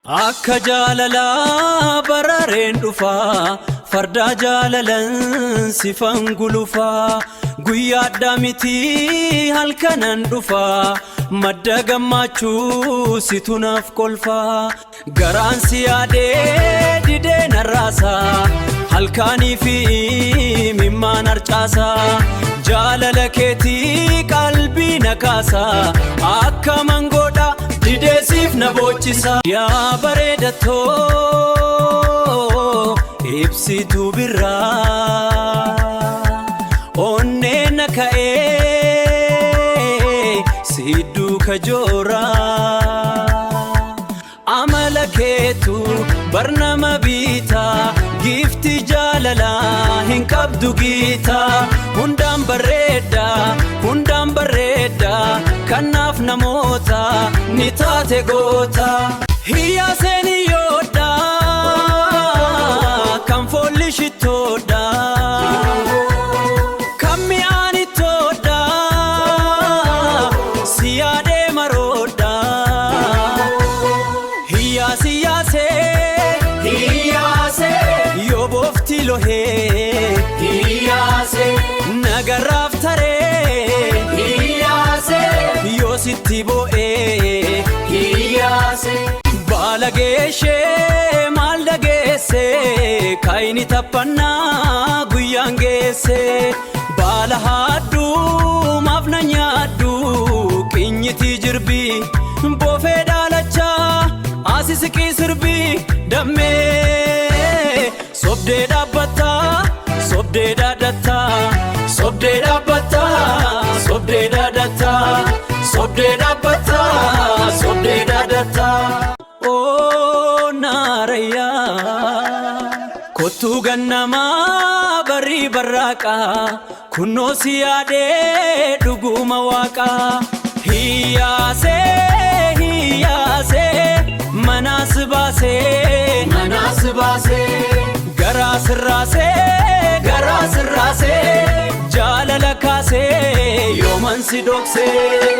Akka jaalala barareen dhufa farda jaalalan sifan gulufa guyyaa addaa miti halkanan dhufa madda gammachuu situ naaf kolfa garaan si yaadee didee narraasa halkanii fi mimmaan harcaasa jaalala keetii qalbii nakaasa akka mangoodha dideesiif na bochisa yaa bareedatoo ibsituu birraa onnee na ka'ee sidduu kajooraa amala keetu barnama biitaa gifti jaalala hin qabdu giita hundaan bareeda kanaaf namoota ni taate goota hiyyaaseen yoodha kan foolli shittoodha kan mi'aan ittoodha si yaadee maroodha hiyyaasee yoo boofti lohee hiyyaasee nagarraaf taree hiyyaasee yoo sitti bo'ee hiyyaasee baala geeshee maal dhageessee kaayini taphannaa guyyaan geessee baala hadduu maaf na nyaaddu qinyitii jirbii boofee daalachaa asisiqii sirbii dammee sobdee dhaabbataa sobdee dhaadhataa sobdee dhaabbataa sobdee dhaadhataa sobdee dhaabbataa sobdee dhaadhataa oo naarayyaa kottuu gannamaa barii barraaqaa kunnoo si yaadee dhuguma waaqaa hiyyaasee manaas baasee garaa sirraasee jaalala kaasee yooman si dhoksee